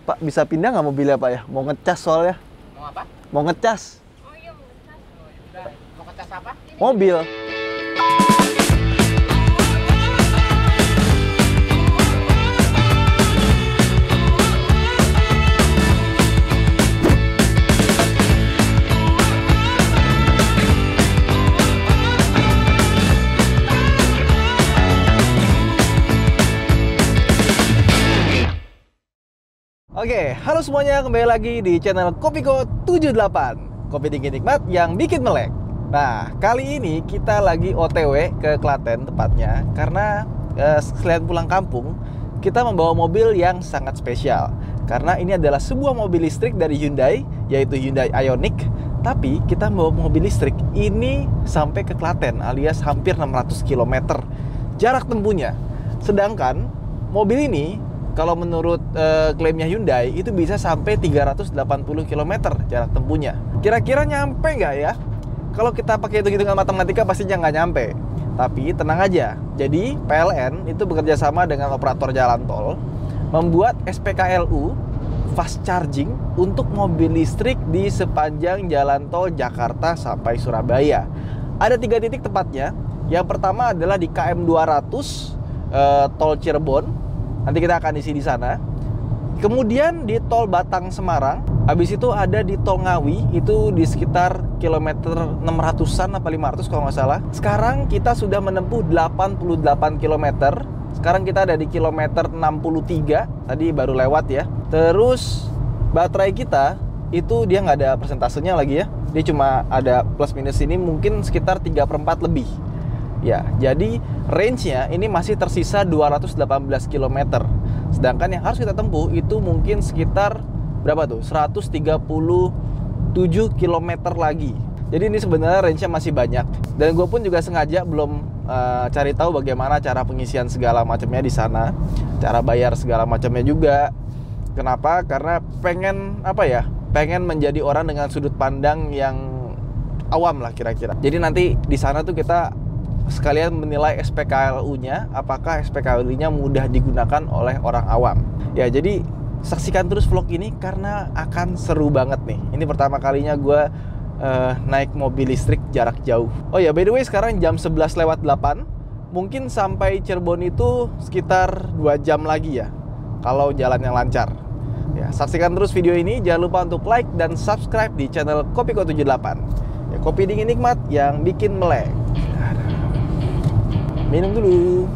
Pak, bisa pindah nggak mobilnya Pak ya? Mau ngecas soalnya. Mau apa? Mau ngecas. Oh iya, mau ngecas. Oh, ya udah. Mau ngecas apa? Mobil. Oke, halo semuanya, kembali lagi di channel Kopiko 78, kopi dingin nikmat yang bikin melek. Nah, kali ini kita lagi OTW ke Klaten tepatnya, karena selain pulang kampung, kita membawa mobil yang sangat spesial. Karena ini adalah sebuah mobil listrik dari Hyundai, yaitu Hyundai Ioniq. Tapi kita membawa mobil listrik ini sampai ke Klaten, alias hampir 600 km jarak tempuhnya. Sedangkan mobil ini, kalau menurut klaimnya Hyundai, itu bisa sampai 380 km jarak tempuhnya. Kira-kira nyampe nggak ya? Kalau kita pakai hitung-hitungan matematika pastinya nggak nyampe. Tapi tenang aja. Jadi PLN itu bekerja sama dengan operator jalan tol membuat SPKLU fast charging untuk mobil listrik di sepanjang jalan tol Jakarta sampai Surabaya. Ada 3 titik tepatnya. Yang pertama adalah di KM 200 tol Cirebon. Nanti kita akan isi di sana. Kemudian di tol Batang Semarang. Habis itu ada di tol Ngawi, itu di sekitar kilometer 600-an apa 500 kalau nggak salah. Sekarang kita sudah menempuh 88 km. Sekarang kita ada di kilometer 63. Tadi baru lewat ya. Terus baterai kita itu dia nggak ada persentasenya lagi ya. Dia cuma ada plus minus ini mungkin sekitar 3/4 lebih. Ya, jadi range-nya ini masih tersisa 218 km. Sedangkan yang harus kita tempuh itu mungkin sekitar berapa tuh? 137 km lagi. Jadi ini sebenarnya range-nya masih banyak. Dan gue pun juga sengaja belum cari tahu bagaimana cara pengisian segala macamnya di sana, cara bayar segala macamnya juga. Kenapa? Karena pengen apa ya? Pengen menjadi orang dengan sudut pandang yang awam lah kira-kira. Jadi nanti di sana tuh kita sekalian menilai SPKLU-nya, apakah SPKLU-nya mudah digunakan oleh orang awam. Ya, jadi saksikan terus vlog ini karena akan seru banget nih. Ini pertama kalinya gue naik mobil listrik jarak jauh. Oh ya, by the way sekarang jam 11:08. Mungkin sampai Cirebon itu sekitar 2 jam lagi ya, kalau jalannya lancar. Ya, saksikan terus video ini. Jangan lupa untuk like dan subscribe di channel Kopiko 78. Ya, kopi dingin nikmat yang bikin melek. Minum dulu.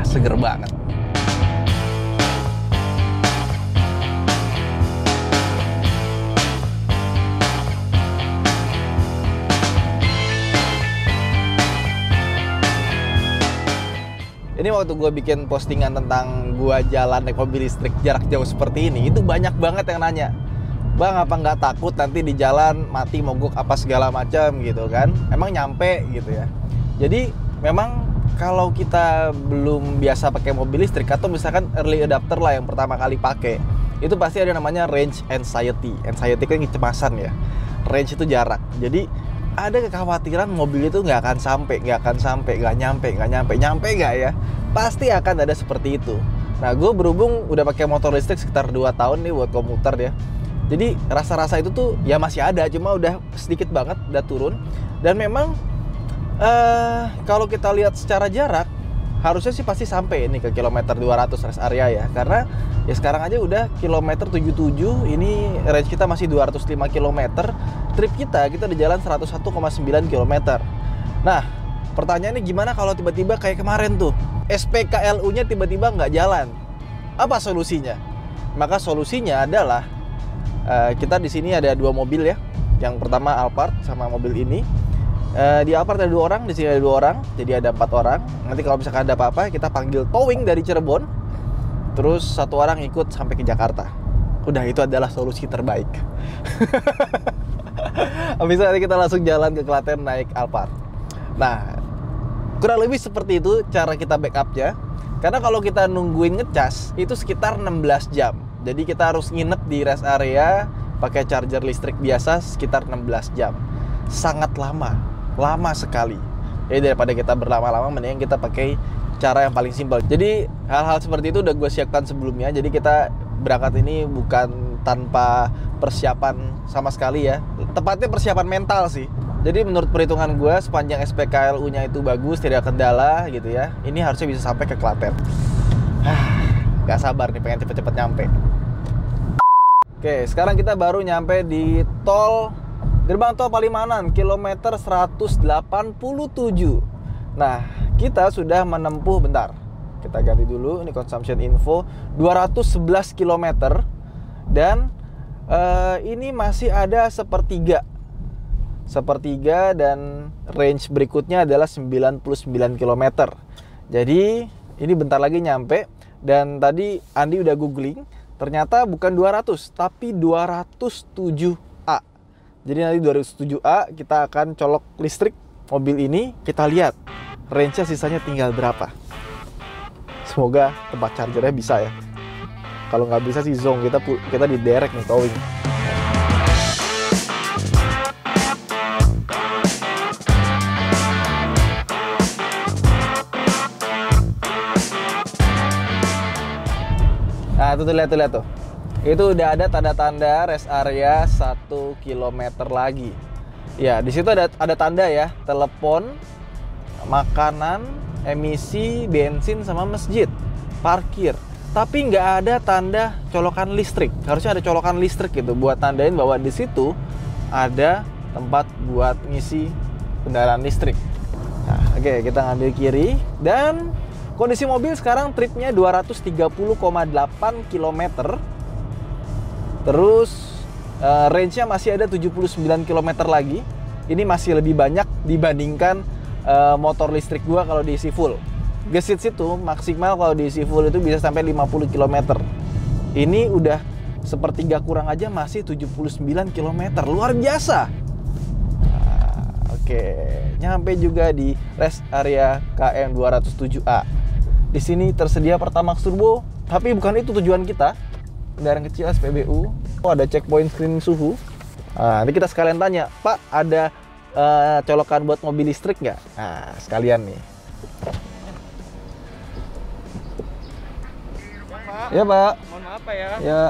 Seger banget. Ini waktu gue bikin postingan tentang gue jalan naik mobil listrik jarak jauh seperti ini, itu banyak banget yang nanya, "Bang, apa nggak takut nanti di jalan mati mogok apa segala macam gitu kan? Emang nyampe gitu ya?" Jadi memang kalau kita belum biasa pakai mobil listrik atau misalkan early adapter lah yang pertama kali pakai, itu pasti ada namanya range anxiety. Anxiety kan kecemasan ya. Range itu jarak. Jadi ada kekhawatiran mobil itu nggak akan sampai, nggak nyampe nggak ya? Pasti akan ada seperti itu. Nah, gue berhubung udah pakai motor listrik sekitar 2 tahun nih buat komuter ya. Jadi rasa-rasa itu tuh ya masih ada, cuma udah sedikit banget, udah turun. Dan memang kalau kita lihat secara jarak, harusnya sih pasti sampai ini ke kilometer 200 rest area ya. Karena ya sekarang aja udah kilometer 77, ini range kita masih 205 km. Trip kita di jalan 101,9 km. Nah, pertanyaannya gimana kalau tiba-tiba kayak kemarin tuh, SPKLU-nya tiba-tiba nggak jalan? Apa solusinya? Maka solusinya adalah kita di sini ada 2 mobil ya. Yang pertama Alphard sama mobil ini. Di Alphard ada 2 orang, di sini ada 2 orang, jadi ada 4 orang. Nanti kalau misalkan ada apa-apa, kita panggil towing dari Cirebon. Terus 1 orang ikut sampai ke Jakarta. Udah, itu adalah solusi terbaik. Habis itu nanti kita langsung jalan ke Klaten naik Alphard. Nah, kurang lebih seperti itu cara kita backupnya. Karena kalau kita nungguin ngecas itu sekitar 16 jam. Jadi kita harus nginep di rest area pakai charger listrik biasa sekitar 16 jam. Sangat lama sekali. Jadi daripada kita berlama-lama, mendingan kita pakai cara yang paling simpel. Jadi hal-hal seperti itu udah gue siapkan sebelumnya. Jadi kita berangkat ini bukan tanpa persiapan sama sekali ya. Tepatnya persiapan mental sih. Jadi menurut perhitungan gue sepanjang SPKLU-nya itu bagus, tidak kendala gitu ya. Ini harusnya bisa sampai ke Klaten. Gak sabar nih pengen cepet-cepet nyampe. Oke, sekarang kita baru nyampe di gerbang tol Palimanan, kilometer 187. Nah, kita sudah menempuh, bentar, kita ganti dulu, ini consumption info, 211 km. Dan ini masih ada sepertiga dan range berikutnya adalah 99 km. Jadi, ini bentar lagi nyampe. Dan tadi Andi udah googling, ternyata bukan 200, tapi 207A. Jadi nanti 207A kita akan colok listrik mobil ini, kita lihat range-nya sisanya tinggal berapa. Semoga tempat chargernya bisa ya. Kalau nggak bisa sih zong, kita diderek nih towing. Nah, tuh lihat tuh. Itu udah ada tanda-tanda rest area 1 km lagi. Ya, di situ ada tanda ya, telepon, makanan, emisi, bensin sama masjid, parkir. Tapi nggak ada tanda colokan listrik. Harusnya ada colokan listrik gitu buat tandain bahwa di situ ada tempat buat ngisi kendaraan listrik. Nah, oke, kita ngambil kiri dan kondisi mobil sekarang tripnya 230,8 km. Terus range-nya masih ada 79 km lagi. Ini masih lebih banyak dibandingkan motor listrik gua kalau diisi full. Gesit situ maksimal kalau diisi full itu bisa sampai 50 km. Ini udah sepertiga kurang aja masih 79 km. Luar biasa. Nah, oke, nyampe juga di rest area KM 207A. Di sini tersedia Pertamax Turbo, tapi bukan itu tujuan kita. Kendaraan kecil SPBU. Oh, ada checkpoint screening suhu. Nah, nanti kita sekalian tanya, Pak, ada colokan buat mobil listrik nggak? Nah, sekalian nih. Ya, Pak. Mohon maaf Pak ya. Ya.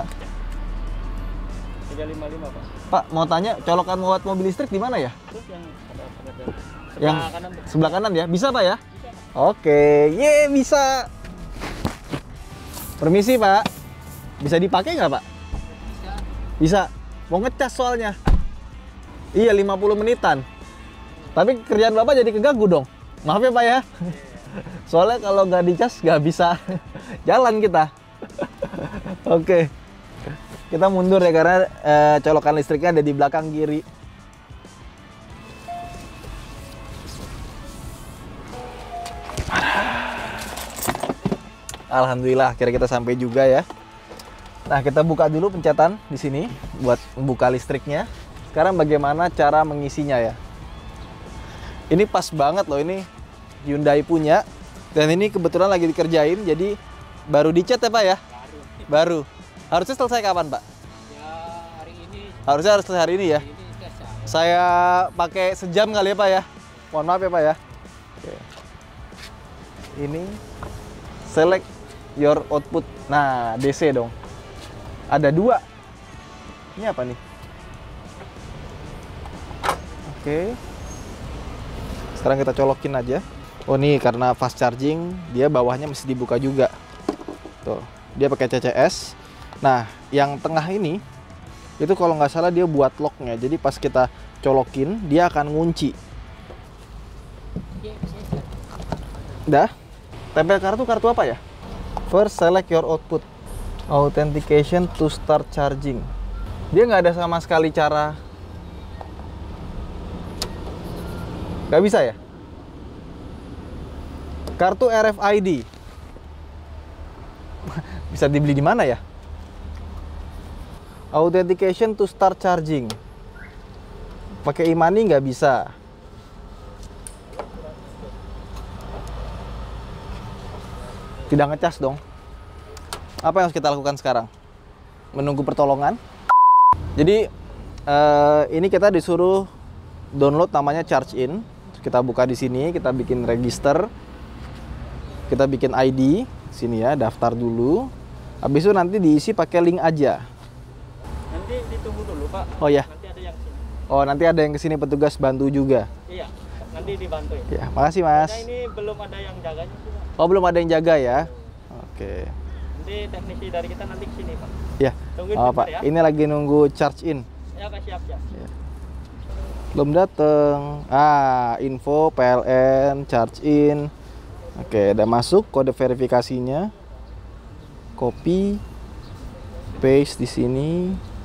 355 Pak. Pak, mau tanya colokan buat mobil listrik di mana ya? Terus yang Yang kanan. sebelah kanan ya? Bisa, Pak ya? Bisa. Oke, bisa. Permisi, Pak. Bisa dipakai nggak, Pak? Bisa. Mau ngecas soalnya. Iya, 50 menitan. Tapi kerjaan Bapak jadi keganggu dong. Maaf ya, Pak ya. Soalnya kalau nggak dicas nggak bisa jalan kita. Oke. Kita mundur ya karena colokan listriknya ada di belakang kiri. Alhamdulillah akhirnya kita sampai juga ya. Nah, kita buka dulu pencetan di sini buat membuka listriknya. Sekarang bagaimana cara mengisinya ya? Ini pas banget loh, ini Hyundai punya. Dan ini kebetulan lagi dikerjain, jadi baru dicat ya Pak ya? Baru. Harusnya selesai kapan Pak? Ya hari ini. Harusnya harus selesai hari ini ya? Hari ini selesai. Saya pakai sejam kali ya Pak ya? Mohon maaf ya Pak ya. Oke. Ini select your output. Nah, DC dong. Ada 2. Ini apa nih? Oke. Sekarang kita colokin aja. Oh, nih karena fast charging, dia bawahnya mesti dibuka juga. Tuh, dia pakai CCS. Nah, yang tengah ini itu kalau nggak salah dia buat locknya. Jadi pas kita colokin, dia akan ngunci. Dah. Tempel kartu apa ya? First select your output. Authentication to start charging. Dia nggak ada sama sekali cara. Nggak bisa ya? Kartu RFID. Bisa dibeli di mana ya? Authentication to start charging. Pakai e-money nggak bisa. Tidak ngecas dong. Apa yang harus kita lakukan sekarang? Menunggu pertolongan. Jadi ini kita disuruh download namanya Charge In. Kita buka di sini, kita bikin register. Kita bikin ID sini ya, daftar dulu. Habis itu nanti diisi pakai link aja. Nanti ditunggu dulu Pak. Oh ya. Nanti ada yang sini. Oh, nanti ada yang kesini petugas bantu juga. Iya, nanti dibantu ya. Ya, makasih Mas. Karena ini belum ada yang jaganya sih Pak. Oh, belum ada yang jaga ya? Oke. Nanti teknisi dari kita nanti kesini Pak. Ya. Tungguin Oh, bentar Pak. ya. Ini lagi nunggu charge in. Ya Pak, siap. Ya. Belum dateng. Info PLN charge in. Oke, udah masuk kode verifikasinya. Copy, paste di sini,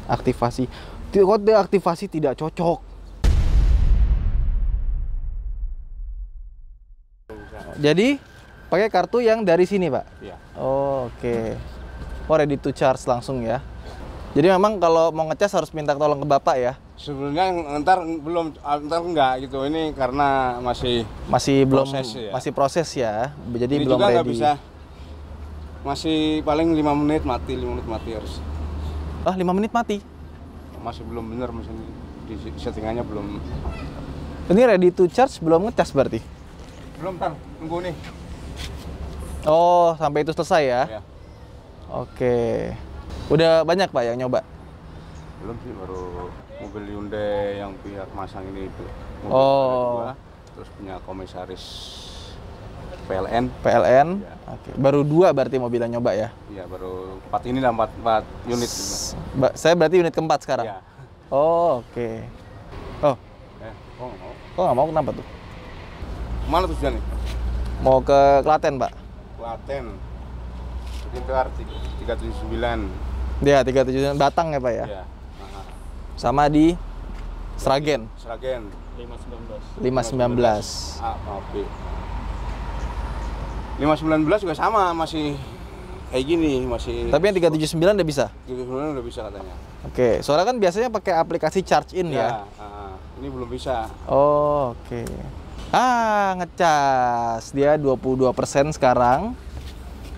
aktivasi. Kode aktivasi tidak cocok. Jadi pakai kartu yang dari sini, Pak. Iya. Oh, oke. Oh, ready to charge langsung ya. Jadi memang kalau mau ngecas harus minta tolong ke Bapak ya. Sebenarnya ntar enggak gitu. Ini karena masih Belum proses ya. masih proses ya. Jadi ini belum juga nggak ready. bisa. Masih paling 5 menit mati harus. Ah, 5 menit mati. Masih belum bener mesin di settingannya belum. Ini ready to charge belum ngecas berarti? Belum tar, tunggu nih. Oh, sampai itu selesai ya? Ya. Oke. Udah banyak Pak yang nyoba? Belum sih, baru mobil Hyundai yang pihak masang ini itu. Mobil Oh. ada 2, terus punya komisaris PLN. PLN? Ya. Oke. Baru 2 berarti mobil yang nyoba ya? Iya, baru 4 ini lah, 4 unit. Saya berarti unit keempat sekarang? Iya. Oh, oke. Oh, Kok nggak mau? kok nggak mau kenapa tuh? Mana tujuan nih? Mau ke Klaten Pak? Klaten. Pintar 379. Ya, 37 Batang ya Pak ya? Iya. Sama di Sragen, Sragen 519. 519. A, B. 519 juga sama, masih kayak gini, masih. Tapi yang 379 udah bisa? 379 udah bisa katanya. Oke, soalnya kan biasanya pakai aplikasi charge in ya? Ini belum bisa. Oh, oke. Ngecas. Dia 22% sekarang.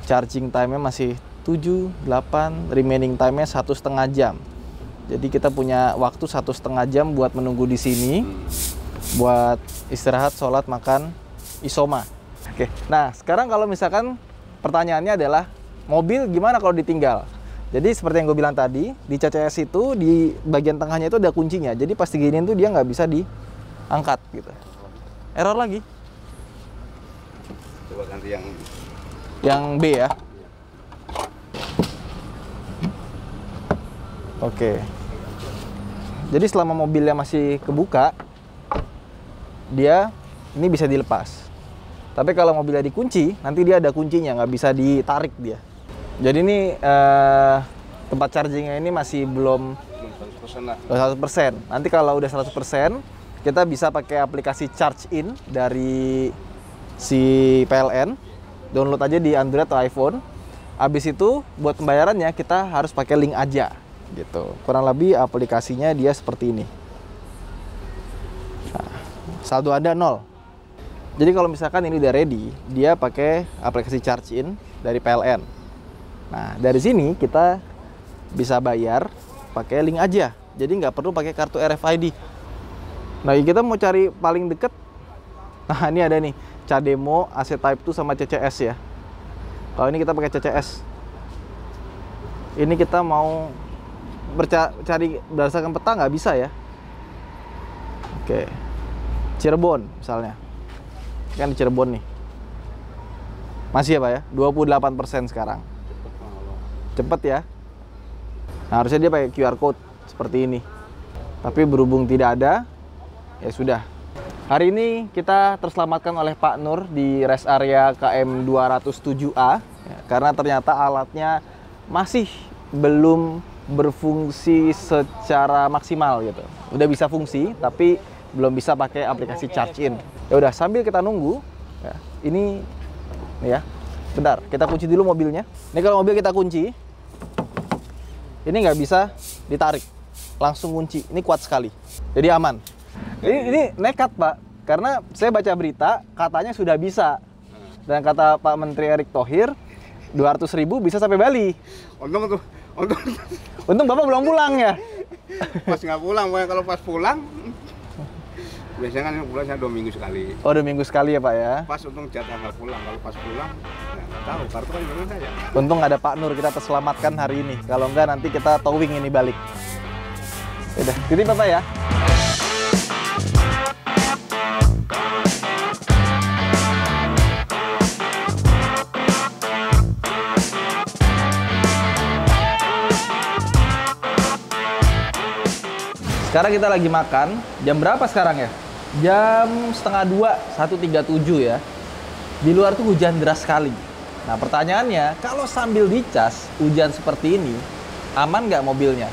Charging time-nya masih 7, 8, remaining time-nya 1,5 jam. Jadi kita punya waktu 1,5 jam buat menunggu di sini, buat istirahat, sholat, makan, isoma. Oke. Nah, sekarang kalau misalkan pertanyaannya adalah mobil gimana kalau ditinggal? Jadi seperti yang gue bilang tadi, di CCS itu di bagian tengahnya itu ada kuncinya. Jadi pas diginiin tuh dia nggak bisa diangkat gitu. Error lagi. Coba ganti Yang B ya. Oke. Jadi selama mobilnya masih kebuka, dia ini bisa dilepas. Tapi kalau mobilnya dikunci, nanti dia ada kuncinya, nggak bisa ditarik dia. Jadi ini tempat chargingnya ini masih belum 100% lah. 100%. Nanti kalau udah 100%, kita bisa pakai aplikasi Charge In dari si PLN. Download aja di Android atau iPhone. Habis itu buat pembayarannya kita harus pakai link aja gitu. Kurang lebih aplikasinya dia seperti ini. Nah, saldo Anda 0. Jadi kalau misalkan ini udah ready, dia pakai aplikasi Charge In dari PLN. Nah, dari sini kita bisa bayar pakai link aja. Jadi nggak perlu pakai kartu RFID. Nah, kita mau cari paling deket. Nah, ini ada nih, Cademo, AC Type 2 sama CCS ya. Kalau ini kita pakai CCS. Ini kita mau cari berdasarkan peta nggak bisa ya. Oke. Cirebon misalnya. Kan di Cirebon nih. Masih ya Pak ya? 28% sekarang. Cepet ya. Nah, harusnya dia pakai QR code seperti ini. Tapi berhubung tidak ada, ya sudah. Hari ini kita terselamatkan oleh Pak Nur di rest area KM 207A ya, karena ternyata alatnya masih belum berfungsi secara maksimal gitu. Udah bisa fungsi tapi belum bisa pakai aplikasi Charge In. Ya udah, sambil kita nunggu ya, ini nih ya. Bentar, kita kunci dulu mobilnya. Ini kalau mobil kita kunci, ini nggak bisa ditarik, langsung kunci. Ini kuat sekali, jadi aman. Ini nekat Pak, karena saya baca berita katanya sudah bisa. Dan kata Pak Menteri Erick Thohir, 200.000 bisa sampai Bali. Untung Untung Bapak belum pulang ya. pas nggak pulang, kalau pas pulang Biasanya kan pulang saya 2 minggu sekali. Oh, 2 minggu sekali ya Pak ya. Pas untung jatah nggak pulang, kalau pas pulang ya nggak tahu, kartu kan juga saya. Untung ada Pak Nur, kita terselamatkan hari ini. Kalau enggak nanti kita towing ini balik. Udah, titip Bapak ya. Sekarang kita lagi makan. Jam berapa sekarang ya? Jam setengah 2, 1.37 ya. Di luar tuh hujan deras sekali. Nah pertanyaannya, kalau sambil dicas hujan seperti ini, aman nggak mobilnya?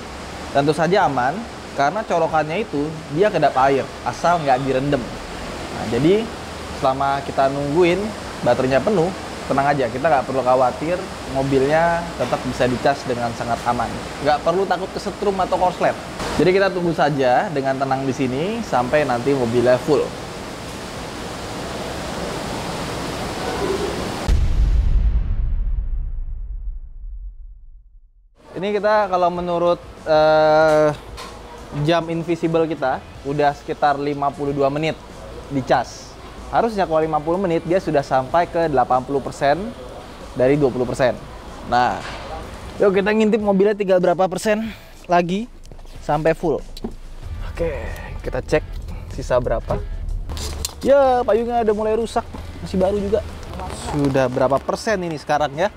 Tentu saja aman, karena colokannya itu dia kedap air, asal nggak direndam. Nah jadi selama kita nungguin baterainya penuh, tenang aja, kita nggak perlu khawatir, mobilnya tetap bisa dicas dengan sangat aman. Nggak perlu takut kesetrum atau korslet. Jadi kita tunggu saja dengan tenang di sini sampai nanti mobilnya full. Ini kita kalau menurut jam invisible kita udah sekitar 52 menit dicas. Harusnya kalau 50 menit dia sudah sampai ke 80% dari 20%. Nah, yuk kita ngintip mobilnya tinggal berapa persen lagi sampai full. Oke, kita cek sisa berapa. Ya, payungnya udah mulai rusak, masih baru juga. Sudah berapa persen ini sekarang ya?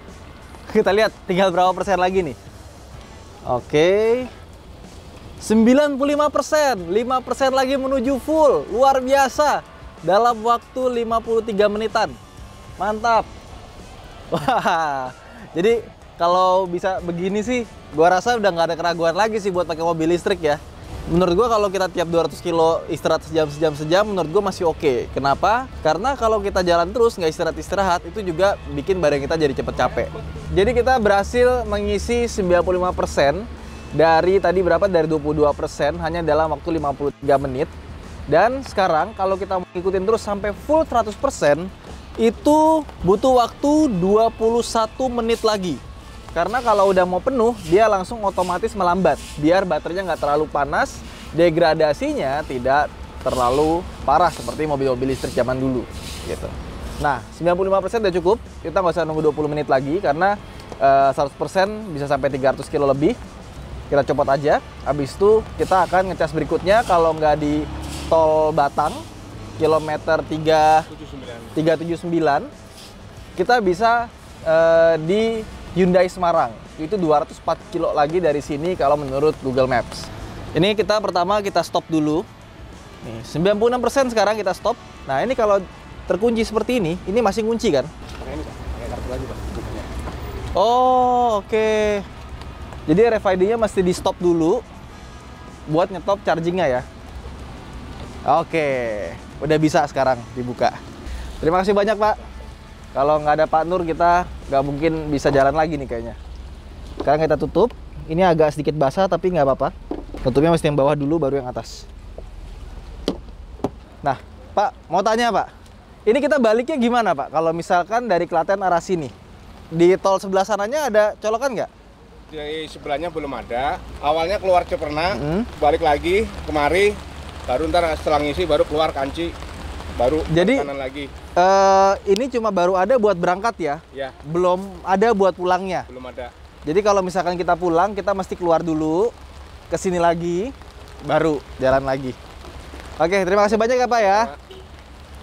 Kita lihat tinggal berapa persen lagi nih. Oke, 95%, 5% lagi menuju full. Luar biasa. Dalam waktu 53 menitan. Mantap. Wah, jadi kalau bisa begini sih, gua rasa udah nggak ada keraguan lagi sih buat pakai mobil listrik ya. Menurut gua kalau kita tiap 200 kilo istirahat sejam, menurut gua masih oke. Kenapa? Karena kalau kita jalan terus nggak istirahat itu juga bikin badan kita jadi cepet capek. Jadi kita berhasil mengisi 95% dari tadi berapa? Dari 22% hanya dalam waktu 53 menit. Dan sekarang kalau kita mau ikutin terus sampai full 100%, itu butuh waktu 21 menit lagi. Karena kalau udah mau penuh, dia langsung otomatis melambat. Biar baterainya nggak terlalu panas, degradasinya tidak terlalu parah seperti mobil-mobil listrik zaman dulu. Gitu. Nah, 95% udah cukup. Kita nggak usah nunggu 20 menit lagi, karena 100% bisa sampai 300 kilo lebih. Kita copot aja. Habis itu kita akan ngecas berikutnya kalau nggak di tol Batang, kilometer 379, kita bisa di Hyundai Semarang. Itu 204 kilo lagi dari sini kalau menurut Google Maps. Ini kita pertama kita stop dulu. Nih, 96% sekarang kita stop. Nah, ini kalau terkunci seperti ini masih kunci kan? Pakai ini Pak, pakai kartu lagi Pak. Oh, oke. Jadi RFID-nya mesti di stop dulu buat nyetop chargingnya ya. Oke, udah bisa sekarang dibuka. Terima kasih banyak Pak. Kalau nggak ada Pak Nur, kita nggak mungkin bisa jalan lagi nih kayaknya. Sekarang kita tutup. Ini agak sedikit basah, tapi nggak apa-apa. Tutupnya mesti yang bawah dulu, baru yang atas. Nah, Pak, mau tanya Pak. Ini kita baliknya gimana Pak? Kalau misalkan dari Klaten arah sini. Di tol sebelah sananya ada colokan nggak? Di sebelahnya belum ada. Awalnya keluar Ciperna, balik lagi kemari, baru ntar setelah ngisi baru keluar Kanci. Baru jadi kanan lagi. Ini cuma baru ada buat berangkat ya? Ya. Belum ada buat pulangnya? Belum ada. Jadi kalau misalkan kita pulang, kita mesti keluar dulu, ke sini lagi, baru jalan lagi. Oke, terima kasih banyak ya Pak ya.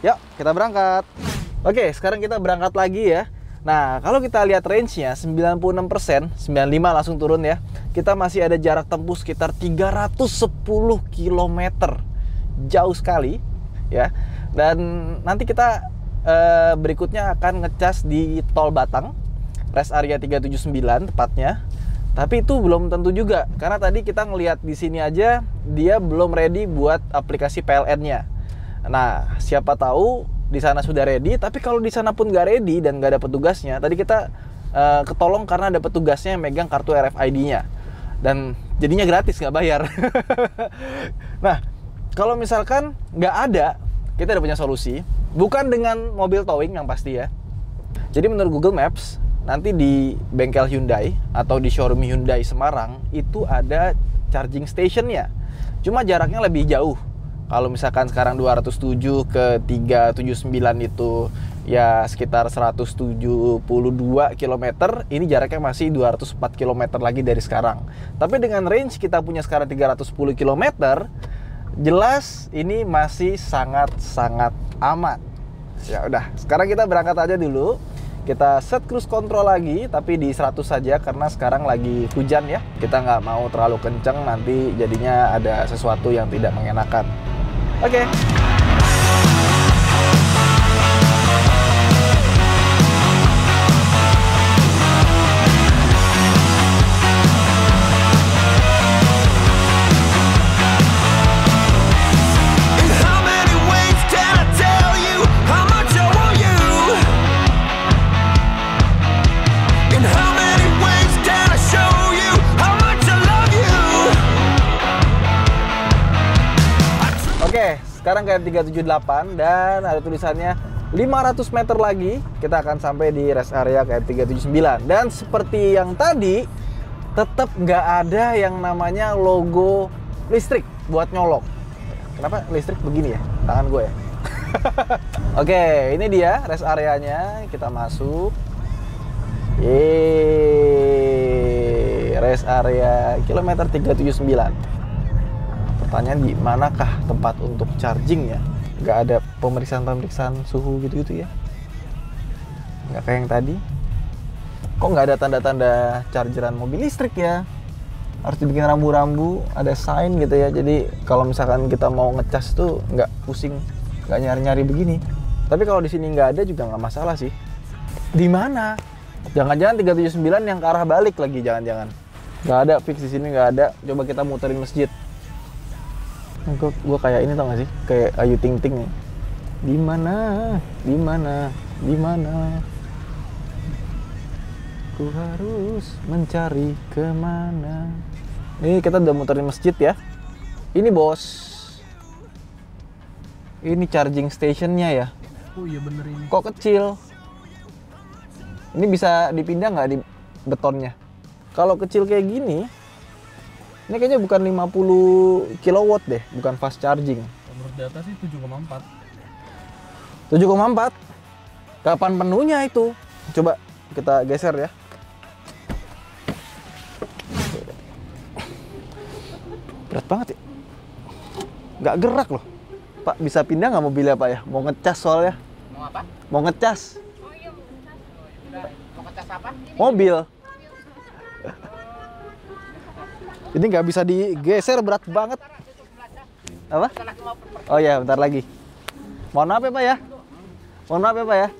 Yuk, kita berangkat. Oke, sekarang kita berangkat lagi ya. Nah, kalau kita lihat range-nya 96%, 95 langsung turun ya. Kita masih ada jarak tempuh sekitar 310 km. Jauh sekali ya. Dan nanti kita berikutnya akan ngecas di tol Batang, rest area 379 tepatnya. Tapi itu belum tentu juga, karena tadi kita ngelihat di sini aja dia belum ready buat aplikasi PLN-nya. Nah, siapa tahu di sana sudah ready, tapi kalau di sana pun nggak ready dan nggak ada petugasnya, tadi kita ketolong karena ada petugasnya yang megang kartu RFID-nya. Dan jadinya gratis, nggak bayar. Nah, kalau misalkan nggak ada, kita udah punya solusi. Bukan dengan mobil towing yang pasti ya. Jadi menurut Google Maps, nanti di bengkel Hyundai atau di showroom Hyundai Semarang itu ada charging stationnya. Cuma jaraknya lebih jauh. Kalau misalkan sekarang 207 ke 379 itu ya sekitar 172 km, ini jaraknya masih 204 km lagi dari sekarang. Tapi dengan range kita punya sekarang 310 km, jelas ini masih sangat-sangat aman. Ya udah, sekarang kita berangkat aja dulu. Kita set cruise control lagi, tapi di 100 saja karena sekarang lagi hujan ya. Kita nggak mau terlalu kenceng, nanti jadinya ada sesuatu yang tidak mengenakan. Oke. Oke, sekarang kayak 378 dan ada tulisannya 500 meter lagi kita akan sampai di rest area kayak 379. Dan seperti yang tadi, tetap nggak ada yang namanya logo listrik buat nyolok. Kenapa listrik begini ya? Tangan gue ya. Oke, ini dia rest areanya. Kita masuk. Rest area kilometer 379. Pertanyaan, di manakah tempat untuk charging ya? Nggak ada pemeriksaan suhu gitu-gitu ya? Nggak kayak yang tadi. Kok nggak ada tanda-tanda chargeran mobil listrik ya? Harus dibikin rambu-rambu, ada sign gitu ya. Jadi kalau misalkan kita mau ngecas tuh nggak pusing, nggak nyari-nyari begini. Tapi kalau di sini nggak ada juga nggak masalah sih. Di mana? Jangan-jangan 379 yang ke arah balik lagi, jangan-jangan. Nggak ada, fix di sini nggak ada. Coba kita muterin masjid. Gue kayak ini, tau gak sih? Kayak Ayu Ting Ting. Di mana? Di mana? Di mana? Ku harus mencari kemana? Ini kita udah muterin masjid ya. Ini bos. Ini charging stationnya ya. Oh iya bener ini. Kok kecil? Ini bisa dipindah nggak di betonnya? Kalau kecil kayak gini, ini kayaknya bukan 50 kW deh, bukan fast charging. Menurut data sih 7,4. 7,4. Kapan penuhnya itu? Coba kita geser ya. Berat banget ya. Nggak gerak loh. Pak, bisa pindah nggak mobilnya Pak ya? Mau ngecas soalnya. Mau apa? Mau ngecas. Oh iya mau ngecas. Mau ngecas apa? Mobil. Ini nggak bisa digeser, berat banget. Apa? Oh ya, bentar lagi. Mohon maaf ya Pak ya. Mohon maaf ya Pak ya.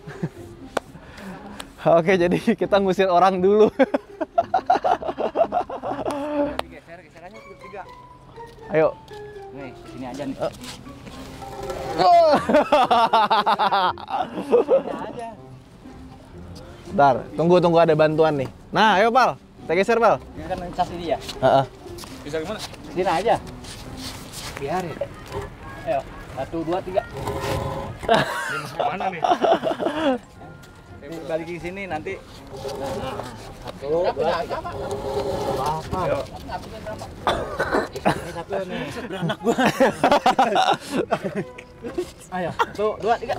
Oke, jadi kita ngusir orang dulu. Geser-geserannya tiga. Ayo. Nih, sini aja nih. Bentar, tunggu ada bantuan nih. Nah, ayo Pal. Kita geser Pal. Ini kan ngecas ini ya. Heeh. Bisa gimana? Sini aja. Biarin. Ayo, 1, 2, 3. Gimana nih? Balik ke sini nanti. Nah, 1, 2, 3. Apa? Ayo. Ini satu nih. Beranak gua. Ayo, 1, 2, 3.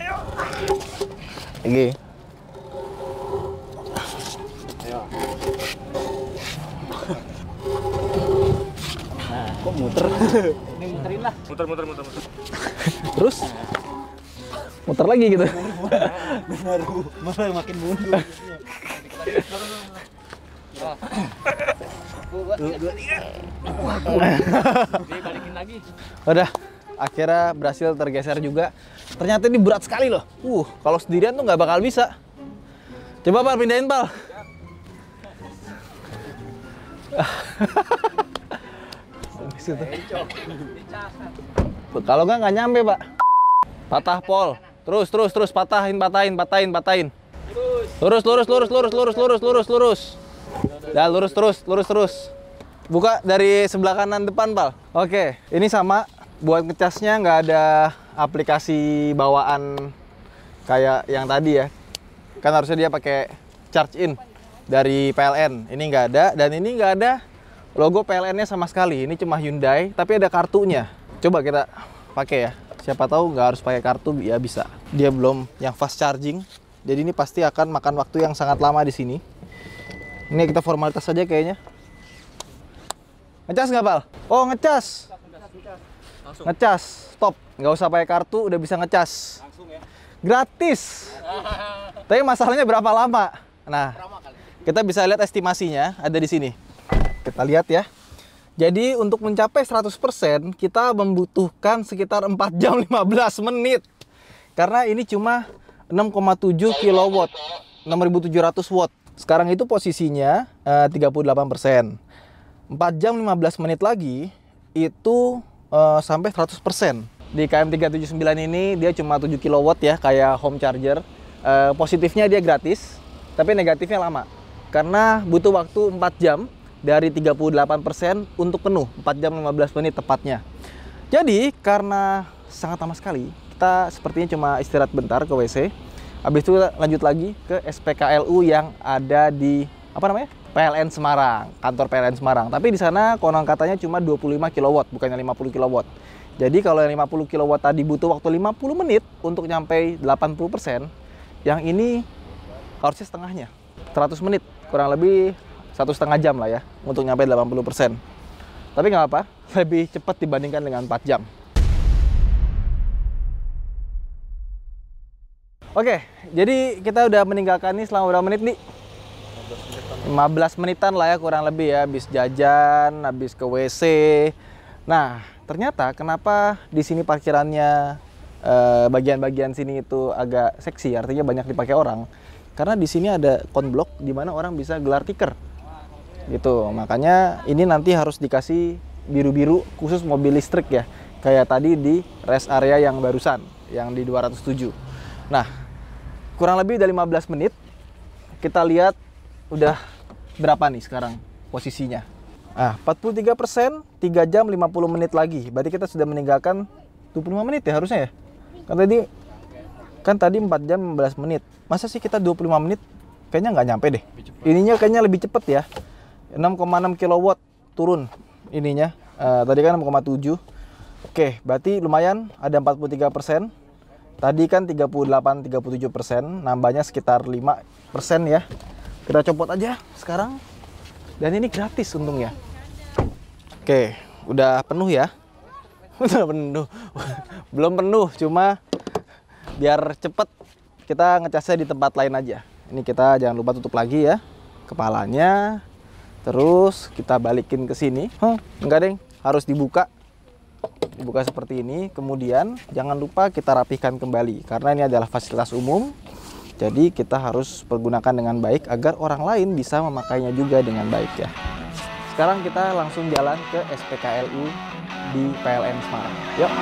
Ayo. Lagi. Ayo. Nah, kok muter? Ini muterin lah. Muter. Terus muter lagi gitu. Baru makin mundur. Dibalikin lagi. Udah, akhirnya berhasil tergeser juga. Ternyata ini berat sekali loh. Kalau sendirian tuh nggak bakal bisa. Coba Pal, pindahin Pal. Kalau nggak nyampe Pak. Patah Pol. Terus patahin. Lurus. Ya, lurus terus. Buka dari sebelah kanan depan, Pal. Oke, ini sama. Buat ngecasnya nggak ada aplikasi bawaan kayak yang tadi ya. Kan harusnya dia pakai charge in dari PLN. Ini nggak ada, dan ini nggak ada Logo PLN-nya sama sekali. Ini cuma Hyundai, tapi ada kartunya. Coba kita pakai ya. Siapa tahu nggak harus pakai kartu, ya bisa. Dia belum yang fast charging. Jadi ini pasti akan makan waktu yang sangat lama di sini. Ini kita formalitas saja kayaknya. Ngecas nggak, Pal? Oh, ngecas. Ngecas. Stop. Nggak usah pakai kartu, udah bisa ngecas. Langsung ya. Gratis. Tapi masalahnya berapa lama? Nah, kita bisa lihat estimasinya ada di sini. Kita lihat ya. Jadi untuk mencapai 100% kita membutuhkan sekitar 4 jam 15 menit. Karena ini cuma 6,7 kW, 6.700 watt. Sekarang itu posisinya 38%. 4 jam 15 menit lagi itu sampai 100%. Di KM379 ini dia cuma 7 kW ya, kayak home charger. Positifnya dia gratis, tapi negatifnya lama. Karena butuh waktu 4 jam dari 38% untuk penuh, 4 jam 15 menit tepatnya. Jadi karena sangat lama sekali, kita sepertinya cuma istirahat bentar ke WC. Habis itu lanjut lagi ke SPKLU yang ada di PLN Semarang, kantor PLN Semarang. Tapi di sana konon katanya cuma 25 kW, bukannya 50 kW. Jadi kalau yang 50 kW tadi butuh waktu 50 menit untuk nyampe 80%, yang ini harusnya setengahnya, 100 menit, kurang lebih 1,5 jam lah ya untuk nyampe 80%. Tapi nggak apa, lebih cepat dibandingkan dengan 4 jam. Oke, jadi kita udah meninggalkan ini selama berapa menit nih? 15 menitan lah ya kurang lebih ya, habis jajan, habis ke WC. Nah, ternyata kenapa di sini parkirannya bagian-bagian sini itu agak seksi, artinya banyak dipakai orang. Karena di sini ada konblok di mana orang bisa gelar tiker. Gitu. Makanya ini nanti harus dikasih biru-biru khusus mobil listrik ya. Kayak tadi di rest area yang barusan, yang di 207. Nah, kurang lebih udah 15 menit. Kita lihat udah berapa nih sekarang posisinya. Ah, 43%, 3 jam 50 menit lagi. Berarti kita sudah meninggalkan 25 menit ya harusnya ya. Kan tadi 4 jam 15 menit. Masa sih kita 25 menit? Kayaknya nggak nyampe deh. Ininya kayaknya lebih cepet ya. 6,6 kW turun ininya. Tadi kan 6,7. Oke, berarti lumayan ada 43%. Tadi kan 38-37%, nambahnya sekitar 5% ya. Kita copot aja sekarang. Dan ini gratis untungnya. Oke, udah penuh ya. Udah penuh. Belum penuh, cuma biar cepet kita ngecasnya di tempat lain aja. Ini kita jangan lupa tutup lagi ya kepalanya. Terus kita balikin ke sini. Enggak deng, harus dibuka. Dibuka seperti ini. Kemudian jangan lupa kita rapihkan kembali karena ini adalah fasilitas umum. Jadi kita harus pergunakan dengan baik agar orang lain bisa memakainya juga dengan baik ya. Sekarang kita langsung jalan ke SPKLU di PLN Semarang. Yuk.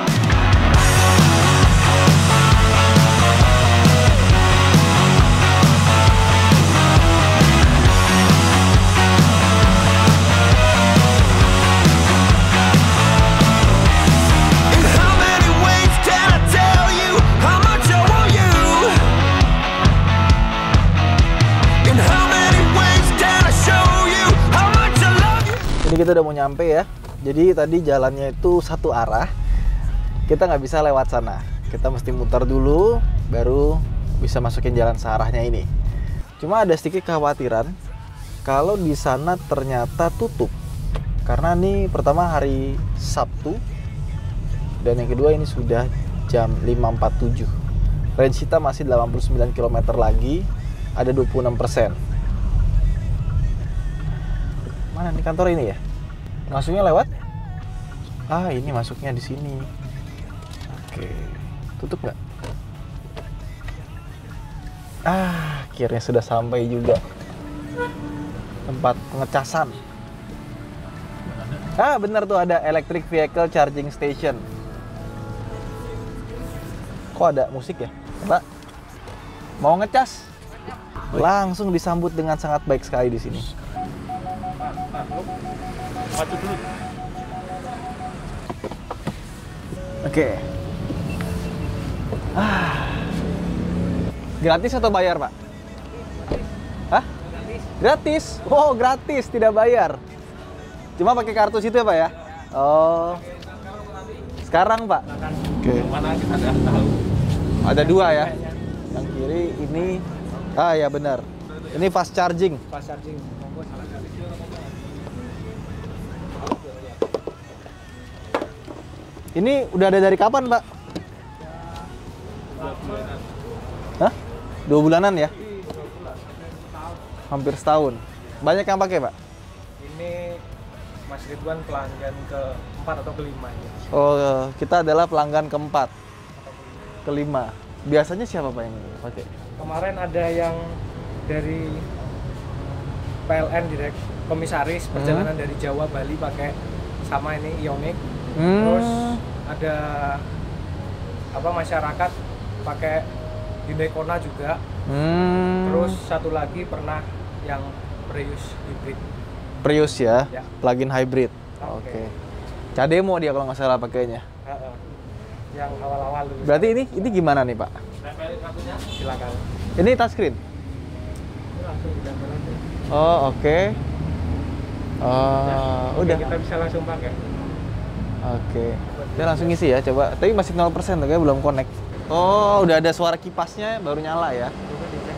Ini kita udah mau nyampe ya. Jadi tadi jalannya itu satu arah. Kita nggak bisa lewat sana. Kita mesti muter dulu, baru bisa masukin jalan searahnya ini. Cuma ada sedikit kekhawatiran kalau di sana ternyata tutup. Karena ini pertama hari Sabtu dan yang kedua ini sudah jam 5.47. Range kita masih 89 km lagi, ada 26%. Mana nih kantor ini ya? Masuknya lewat? Ah, ini masuknya di sini. Oke, tutup nggak? Ah, akhirnya sudah sampai juga tempat pengecasan. Ah, benar tuh ada electric vehicle charging station. Kok ada musik ya, Pak? Mau ngecas? Langsung disambut dengan sangat baik sekali di sini. Maju dulu. Oke. Gratis atau bayar, Pak? Hah? Gratis. Oh, gratis, tidak bayar. Cuma pakai kartu situ ya Pak ya? Oh. Sekarang Pak? Oke. Mana kita nggak tahu. Ada dua ya? Yang kiri ini, ah ya benar. Ini fast charging. Fast charging. Ini udah ada dari kapan Pak? 2 bulanan. Hah? 2 bulanan ya? Hampir setahun. Banyak yang pakai Pak? Ini Mas Ridwan pelanggan ke-4 atau ke-5 ya. Oh, kita adalah pelanggan keempat, kelima. Biasanya siapa Pak yang pakai? Kemarin ada yang dari PLN direct komisaris perjalanan dari Jawa Bali pakai sama ini Ioniq. Terus ada apa masyarakat pakai Hyundai Kona juga. Terus satu lagi pernah yang Prius hybrid. Prius ya, Ya. plug-in hybrid. Oke. Oke. Cademo dia kalau nggak salah pakainya. Yang awal-awal dulu. Berarti ini gimana nih Pak? Silakan. Ini touchscreen? Ini langsung ditempel aja. Oh oke. Udah. Kita bisa langsung pakai. Oke. Dia langsung ngisi ya, coba. Tapi masih 0% tuh, kayak belum connect. Oh, udah ada suara kipasnya, baru nyala ya. Coba dicek.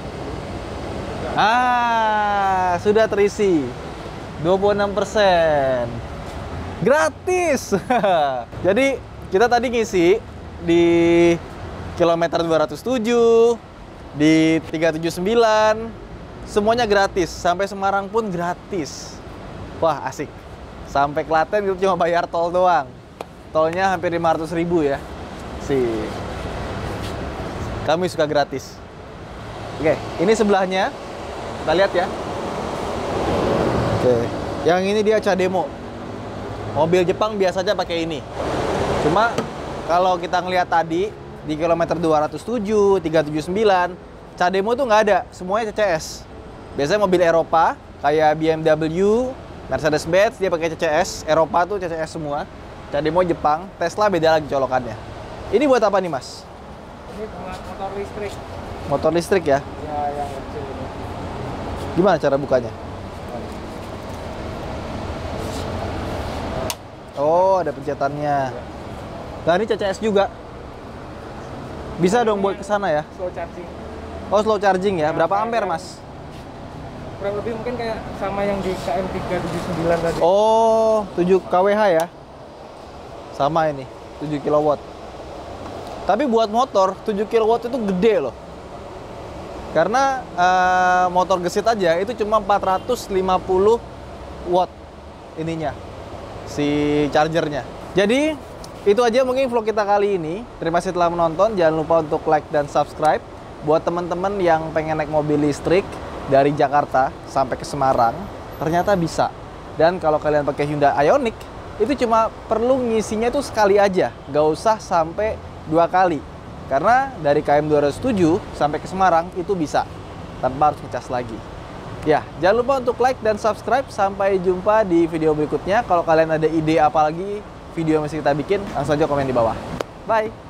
Ah, sudah terisi. 26%. Gratis. Jadi, kita tadi ngisi di kilometer 207, di 379, semuanya gratis. Sampai Semarang pun gratis. Wah, asik. Sampai Klaten itu cuma bayar tol doang. Tolnya hampir 500.000 ya. Sih. Kami suka gratis. Oke, ini sebelahnya. Kita lihat ya. Oke. Yang ini dia Cademo. Mobil Jepang biasanya pakai ini. Cuma kalau kita ngelihat tadi di kilometer 207, 379, Cademo tuh nggak ada, semuanya CCS. Biasanya mobil Eropa kayak BMW, Mercedes-Benz dia pakai CCS, Eropa tuh CCS semua. Cademo Jepang, Tesla beda lagi colokannya. Ini buat apa nih Mas? Ini buat motor listrik. Motor listrik ya? Ya, yang kecil ini. Gimana cara bukanya? Oh, ada pencetannya. Nah, ini CCS juga. Bisa dong buat ke sana ya? Slow charging. Oh, slow charging ya. Berapa ampere, Mas? Kurang lebih mungkin kayak sama yang di KM379 tadi. Oh, 7 kWh ya? Sama ini, 7 kW. Tapi buat motor, 7 kW itu gede loh. Karena motor gesit aja itu cuma 450 watt ininya, si chargernya. Jadi, itu aja mungkin vlog kita kali ini. Terima kasih telah menonton. Jangan lupa untuk like dan subscribe. Buat teman-teman yang pengen naik mobil listrik dari Jakarta sampai ke Semarang, ternyata bisa. Dan kalau kalian pakai Hyundai Ioniq, itu cuma perlu ngisinya tuh sekali aja, gak usah sampai 2 kali. Karena dari KM 207 sampai ke Semarang itu bisa, tanpa harus ngecas lagi. Ya, jangan lupa untuk like dan subscribe. Sampai jumpa di video berikutnya. Kalau kalian ada ide apa lagi video yang mesti kita bikin, langsung aja komen di bawah. Bye!